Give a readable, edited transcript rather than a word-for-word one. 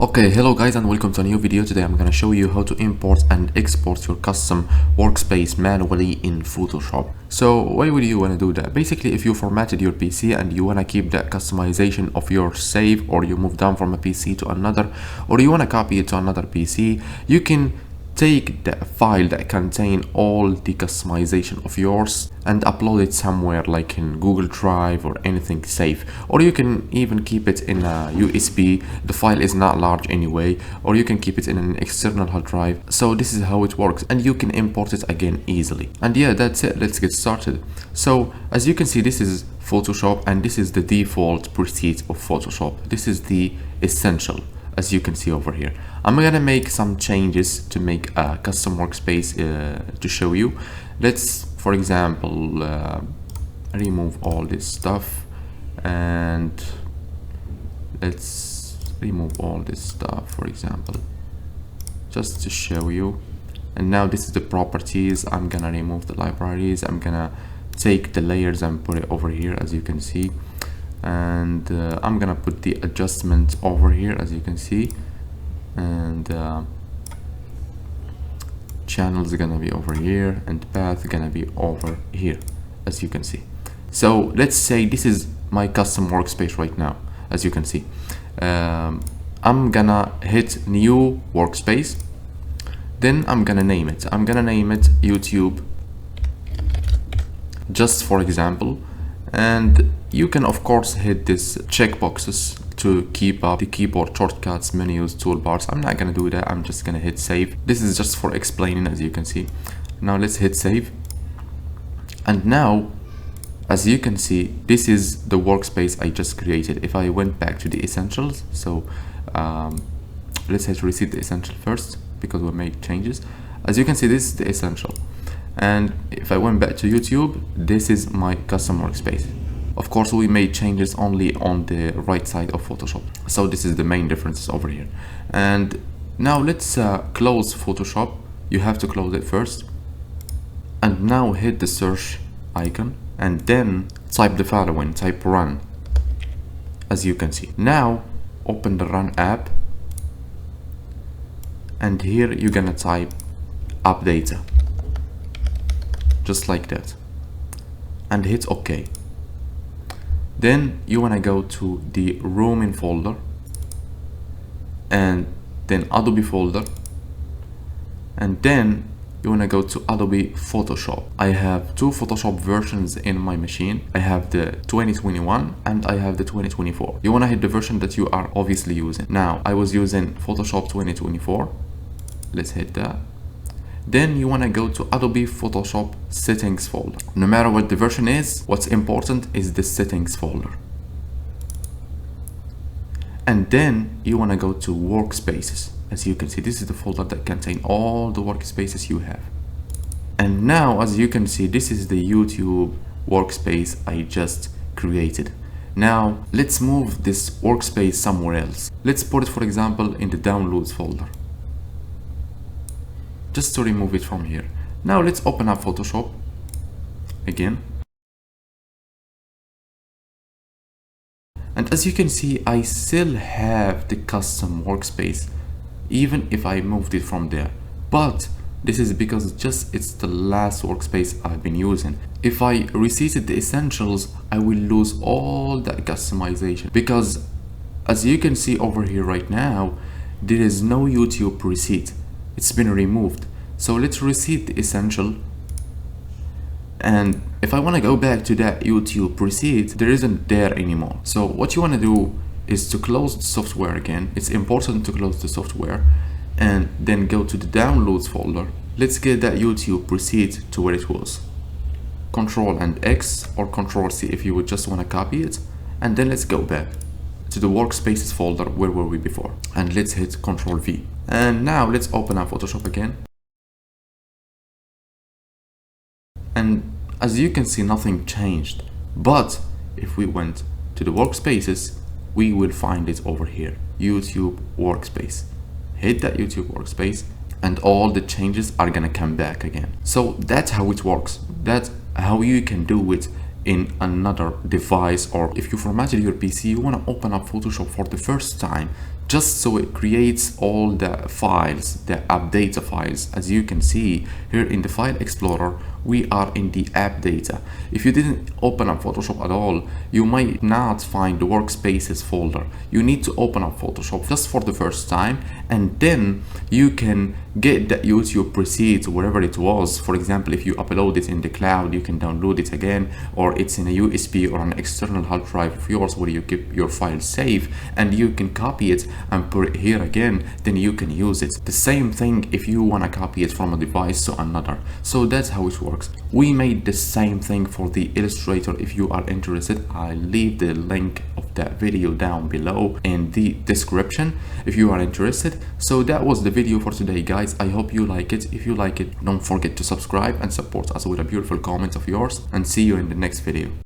Okay, hello guys and welcome to a new video. Today I'm gonna show you how to import and export your custom workspace manually in Photoshop. So why would you wanna do that? Basically, if you formatted your PC and you wanna keep that customization of your save, or you move down from a PC to another, or you wanna copy it to another PC, you can take the file that contain all the customization of yours and upload it somewhere like in Google Drive or anything safe, or you can even keep it in a USB. The file is not large anyway, or you can keep it in an external hard drive. So this is how it works, and you can import it again easily. And yeah, that's it. Let's get started. So as you can see, this is Photoshop and this is the default preset of Photoshop. This is the essential, as you can see over here. I'm gonna make some changes to make a custom workspace to show you. Let's, for example, remove all this stuff, and let's remove all this stuff, for example, just to show you. And now this is the properties. I'm gonna remove the libraries. I'm gonna take the layers and put it over here, as you can see. And I'm gonna put the adjustment over here, as you can see, and channels are gonna be over here, and path gonna be over here, as you can see. So let's say this is my custom workspace right now, as you can see. I'm gonna hit new workspace, then I'm gonna name it. I'm gonna name it YouTube, just for example. And you can of course hit this checkboxes to keep up the keyboard shortcuts, menus, toolbars. I'm not gonna do that. I'm just gonna hit save. This is just for explaining, as you can see. Now let's hit save. And now, as you can see, this is the workspace I just created. If I went back to the essentials, so let's hit reset the essential first, because we made changes. As you can see, this is the essential. And if I went back to YouTube, this is my custom workspace. Of course, we made changes only on the right side of Photoshop. So this is the main differences over here. And now let's close Photoshop. You have to close it first. And now hit the search icon and then type the following, type run, as you can see. Now open the run app, and here you're gonna type app data, just like that, and hit OK. Then you want to go to the roaming folder, and then Adobe folder, and then you want to go to Adobe Photoshop. I have two Photoshop versions in my machine. I have the 2021 and I have the 2024. You want to hit the version that you are obviously using. Now I was using Photoshop 2024. Let's hit that. Then you want to go to Adobe Photoshop settings folder. No matter what the version is, what's important is the settings folder. And then you want to go to workspaces. As you can see, this is the folder that contains all the workspaces you have. And now, as you can see, this is the YouTube workspace I just created. Now let's move this workspace somewhere else. Let's put it, for example, in the downloads folder, just to remove it from here. Now let's open up Photoshop again. And as you can see, I still have the custom workspace, even if I moved it from there. But this is because it's the last workspace I've been using. If I reseated the essentials, I will lose all that customization, because as you can see over here right now, there is no YouTube preset. It's been removed. So let's reset the essential, and if I want to go back to that YouTube preset, there isn't there anymore. So what you want to do is to close the software again. It's important to close the software and then go to the downloads folder. Let's get that YouTube preset to where it was. Control and X or Control C if you would just want to copy it, and then let's go back to the workspaces folder. Where were we before? And let's hit Control V. And now let's open up Photoshop again. And as you can see, nothing changed. But if we went to the workspaces, we will find it over here, YouTube workspace. Hit that YouTube workspace and all the changes are gonna come back again. So that's how it works. That's how you can do it in another device, or if you formatted your PC, you want to open up Photoshop for the first time just so it creates all the files, the app data files. As you can see here in the file explorer, we are in the app data. If you didn't open up Photoshop at all, you might not find the workspaces folder. You need to open up Photoshop just for the first time, and then you can get the YouTube presets wherever it was. For example, if you upload it in the cloud, you can download it again, or it's in a USB or an external hard drive of yours where you keep your files safe, and you can copy it and put it here again, then you can use it. The same thing if you want to copy it from a device to another. So that's how it works. We made the same thing for the Illustrator. If you are interested, I'll leave the link of that video down below in the description if you are interested. So that was the video for today, guys. I hope you like it. If you like it, don't forget to subscribe and support us with a beautiful comment of yours, and see you in the next video.